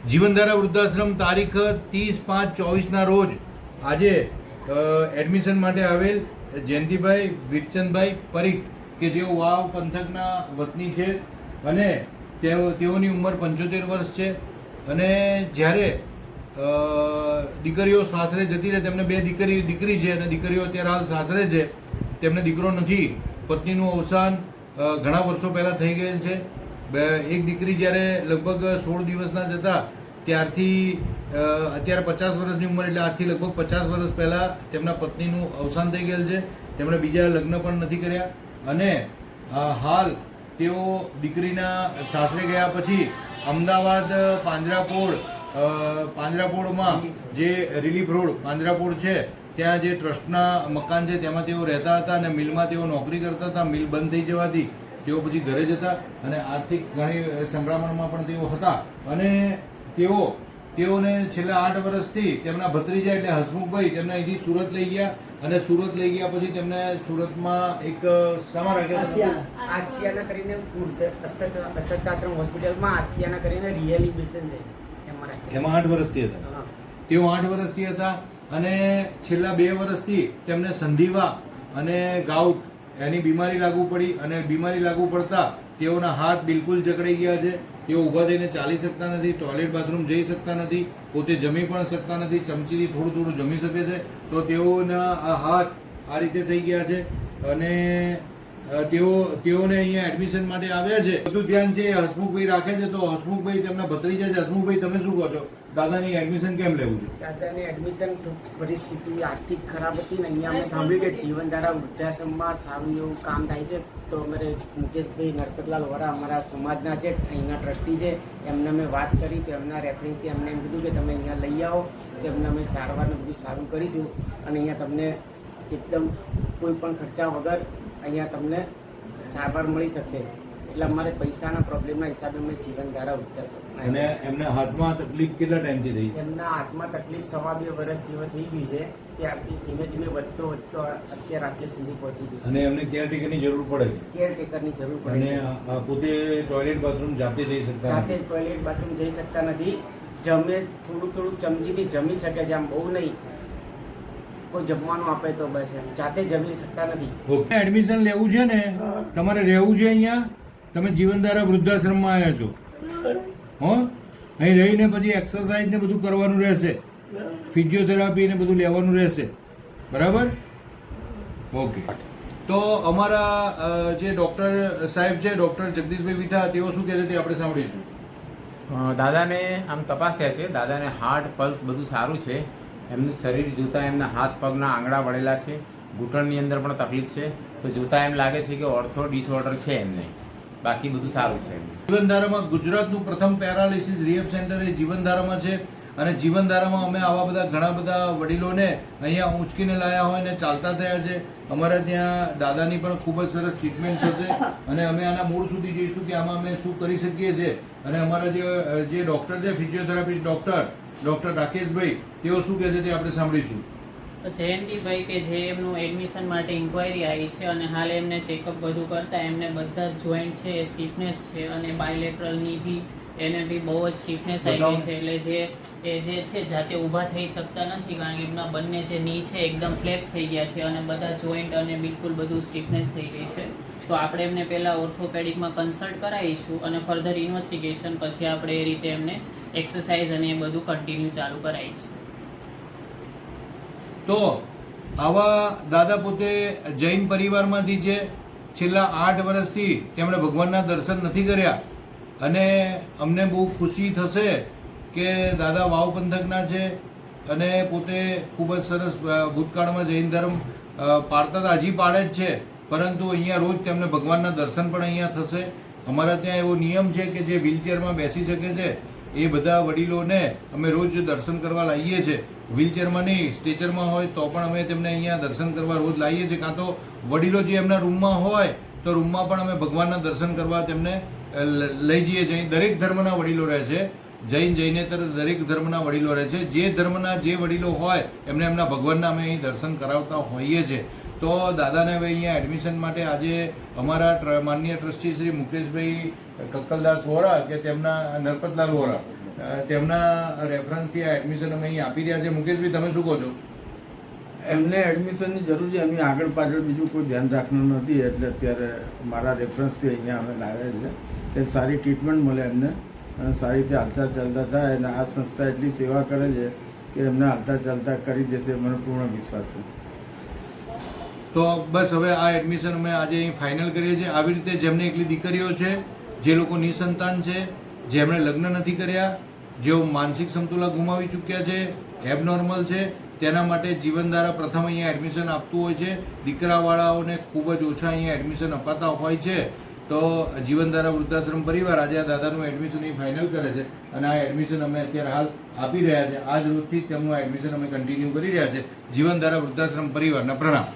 જીવનધારા વૃદ્ધાશ્રમ તારીખ 30/5/24ના રોજ આજે એડમિશન માટે આવેલ જયંતિભાઈ વીરચંદભાઈ પરીખ કે જેઓ વાવ પંથકના વતની છે અને તેઓની ઉંમર 75 વર્ષ છે અને જ્યારે દીકરીઓ સાસરે જતી રહે, તેમને 2 દીકરી છે અને દીકરીઓ અત્યારે હાલ સાસરે છે, તેમને દીકરો નથી. પત્નીનું અવસાન ઘણા વર્ષો પહેલાં થઈ ગયેલ છે. એક દીકરી જ્યારે લગભગ 16 દિવસના જ હતા ત્યારથી અત્યારે 50 વર્ષની ઉંમર, એટલે આજથી લગભગ 50 વર્ષ પહેલાં તેમના પત્નીનું અવસાન થઈ ગયેલ છે. તેમણે બીજા લગ્ન પણ નથી કર્યા અને હાલ તેઓ દીકરીના સાસરે ગયા પછી અમદાવાદ પાંજરાપોળમાં જે રિલીફ રોડ પાંજરાપોળ છે ત્યાં જે ટ્રસ્ટના મકાન છે તેમાં તેઓ રહેતા હતા અને મિલમાં તેઓ નોકરી કરતા હતા. મિલ બંધ થઈ જવાથી તેઓ પછી ઘરે જતા અને આર્થિક ઘણી સંકળામણમાં પણ તેઓ હતા અને તેઓને છેલ્લા 8 વર્ષથી તેમના ભત્રીજા એટલે હસમુખભાઈ તેમને અહીંથી સુરત લઈ ગયા અને સુરત લઈ ગયા પછી તેમને સુરતમાં એક સામા રાખ્યા આસિયાના કરીને અસક્તાશ્રમ હોસ્પિટલમાં આસિયાના કરીને રિહેબિલિટેશન છે એમાં 8 વર્ષથી હતા. તેઓ 8 વર્ષથી હતા અને છેલ્લા 2 વર્ષથી તેમને સંધિવા અને ગાઉટ એની બીમારી લાગુ પડી અને બીમારી લાગુ પડતા તેઓના હાથ બિલકુલ જકડાઈ ગયા છે. તેઓ ઊભા થઈને ચાલી શકતા નથી, ટોયલેટ બાથરૂમ જઈ શકતા નથી, પોતે જમી પણ શકતા નથી. ચમચીથી થોડું થોડું જમી શકે છે તો તેઓના આ હાથ આ રીતે થઈ ગયા છે અને તેઓને અહીંયા એડમિશન માટે આવ્યા છે. બધું ધ્યાન છે હસમુખભાઈ રાખે છે. તો હસમુખભાઈ તેમના ભત્રીજા છે. હસમુખભાઈ, તમે શું કહો છો? દાદાની એડમિશન કેમ લેવું છે? દાદાની એડમિશન પરિસ્થિતિ આર્થિક ખરાબ હતી ને અહીંયા અમે સાંભળ્યું કે જીવનધારા વૃદ્ધાશ્રમમાં સારું એવું કામ થાય છે. તો અમારે મુકેશભાઈ નરપતલાલ વોરા અમારા સમાજના છે, અહીંના ટ્રસ્ટી છે, એમને અમે વાત કરી તો એમના રેફરન્સથી અમને એમ કીધું કે તમે અહીંયા લઈ આવો, તેમને અમે સારવારને બધું સારું કરીશું અને અહીંયા તમને એકદમ કોઈ પણ ખર્ચા વગર અહીંયા તમને સારવાર મળી શકશે. એટલે અમારે પૈસાના પ્રોબ્લેમના હિસાબે અમે જીવનધારા વૃદ્ધાશ્રમ. અને એમના હાથમાં તકલીફ કેટલા ટાઈમથી થઈ? એમના હાથમાં તકલીફ 2.5 વર્ષ જેવો થઈ ગઈ છે. ત્યારથી ધીમે ધીમે વધતો અત્યારે આટલે સુધી પહોંચી ગઈ અને એમને કેરટેકરની જરૂર પડે છે. કેરટેકરની જરૂર પડે છે અને પોતે ટોયલેટ બાથરૂમ જાતે જઈ શકતા જાતે ટોયલેટ બાથરૂમ જઈ શકતા નથી. જમે થોડું ચમચીથી જમી શકે છે, આમ બહુ નહીં. કોઈ જમવાનું આપે તો બસ એમ જાતે જમી શકતા નથી. ઓકે, એડમિશન લેવું છે ને તમારે રહેવું છે અહીંયા. તમે જીવનધારા વૃદ્ધાશ્રમમાં આવ્યા છો હો. અહીં રહીને પછી એક્સરસાઇઝ ને બધું કરવાનું રહેશે, ફિઝિયોથેરાપી ને બધું લેવાનું રહેશે, બરાબર? ઓકે, તો અમારા જે ડૉક્ટર સાહેબ છે, ડૉક્ટર જગદીશભાઈ વિઠા, તેઓ શું કહે છે તે આપણે સાંભળીશું. દાદાને આમ તપાસ્યા છે. દાદાને હાર્ટ પલ્સ બધું સારું છે. એમનું શરીર જોતાં એમના હાથ પગના આંગળા વળેલા છે, ઘૂંટણની અંદર પણ તકલીફ છે. તો જોતાં એમ લાગે છે કે ઓર્થો ડિસઓર્ડર છે એમને, બાકી બધું સારું છે. જીવનધારામાં ગુજરાતનું પ્રથમ પેરાલિસિસ રિહેબ સેન્ટર એ જીવનધારામાં છે અને જીવનધારામાં અમે આવા બધા ઘણા બધા વડીલોને અહીંયા ઊંચકીને લાયા હોય ને ચાલતા થયા છે. અમારે ત્યાં દાદાની પણ ખૂબ જ સરસ ટ્રીટમેન્ટ થશે અને અમે આના મૂળ સુધી જઈશું કે આમાં અમે શું કરી શકીએ છીએ. અને અમારા જે ડૉક્ટર છે, ફિઝિયોથેરાપિસ્ટ ડૉક્ટર રાકેશભાઈ, તેઓ શું કહે છે તે આપણે સાંભળીશું. જયંતિભાઈ કે જે એમનું એડમિશન માટે ઇન્ક્વાયરી આવી છે અને હાલ એમને ચેકઅપ બધું કરતા એમને બધા જ જોઈન્ટ છે એ સ્ટીફનેસ છે અને બાયલેટરલની બી એને બી બહુ જ સ્ટીફનેસ આવી ગઈ છે. એટલે જે છે જાતે ઊભા થઈ શકતા નથી કારણ કે એમના બંને જે ની છે એકદમ ફ્લેક્સ થઈ ગયા છે અને બધા જોઈન્ટ અને બિલકુલ બધું સ્ટીફનેસ થઈ ગઈ છે. તો આપણે એમને પહેલાં ઓર્થોપેડિકમાં કન્સલ્ટ કરાવીશું અને ફર્ધર ઇન્વેસ્ટિગેશન પછી આપણે એ રીતે એમને એક્સરસાઇઝ અને એ બધું કન્ટિન્યુ ચાલુ કરાવીશું. તો આવા દાદા પોતે જૈન પરિવારમાંથી છે. છેલ્લા 8 વર્ષથી તેમણે ભગવાનના દર્શન નથી કર્યા અને અમને બહુ ખુશી થશે કે દાદા વાવ પંથકના છે અને પોતે ખૂબ જ સરસ ભૂતકાળમાં જૈન ધર્મ પાળતા હતા, હજી પાળે જ છે, પરંતુ અહીંયા રોજ તેમને ભગવાનના દર્શન પણ અહીંયા થશે. અમારા ત્યાં એવો નિયમ છે કે જે વ્હીલચેરમાં બેસી શકે છે એ બધા વડીલોને અમે રોજ દર્શન કરવા લાવીએ છીએ. વ્હીલચેરમાં નહીં, સ્ટ્રેચરમાં હોય તો પણ અમે તેમને અહીંયા દર્શન કરવા રોજ લાવીએ છીએ. કાં તો વડીલો જે એમના રૂમમાં હોય તો રૂમમાં પણ અમે ભગવાનના દર્શન કરવા તેમને લઈ જઈએ છીએ. દરેક ધર્મના વડીલો રહે છે, જૈનેતર દરેક ધર્મના વડીલો રહે છે. જે ધર્મના જે વડીલો હોય એમને એમના ભગવાનના અમે અહીં દર્શન કરાવતા હોઈએ છીએ. તો દાદાને હવે અહીંયા એડમિશન માટે આજે અમારા માનનીય ટ્રસ્ટી શ્રી મુકેશભાઈ કક્કલદાસ વોરા કે તેમના નરપતલાલ વોરા તેમના રેફરન્સથી આ એડમિશન અમે અહીં આપી રહ્યા છે. મુકેશભાઈ, તમે શું કહો છો? એમને એડમિશનની જરૂર છે. એમની આગળ પાછળ બીજું કોઈ ધ્યાન રાખવાનું નથી, એટલે અત્યારે મારા રેફરન્સથી અહીંયા અમે લાવ્યા છે કે સારી ટ્રીટમેન્ટ મળે એમને અને સારી રીતે હાલતા ચાલતા થાય. અને આ સંસ્થા એટલી સેવા કરે છે કે એમને હાલતા ચાલતા કરી દેશે, મને પૂર્ણ વિશ્વાસ છે. તો બસ હવે આ એડમિશન અમે આજે અહીં ફાઇનલ કરીએ છીએ. આવી રીતે જેમને એકલી દીકરીઓ છે, જે લોકો નિસંતાન છે, જેમણે લગ્ન નથી કર્યા, જેઓ માનસિક સમતુલા ગુમાવી ચૂક્યા છે, એબનોર્મલ છે, તેના માટે જીવનધારા પ્રથમ અહીંયા એડમિશન આપતું હોય છે. દીકરાવાળાઓને ખૂબ જ ઓછા અહીંયા એડમિશન અપાતા હોય છે. તો જીવનધારા વૃદ્ધાશ્રમ પરિવાર આજે આ દાદાનું એડમિશન અહીં ફાઇનલ કરે છે અને આ એડમિશન અમે અત્યારે હાલ આપી રહ્યા છે. આજ રોજથી તેમનું એડમિશન અમે કન્ટિન્યુ કરી રહ્યા છે. જીવનધારા વૃદ્ધાશ્રમ પરિવારના પ્રણામ.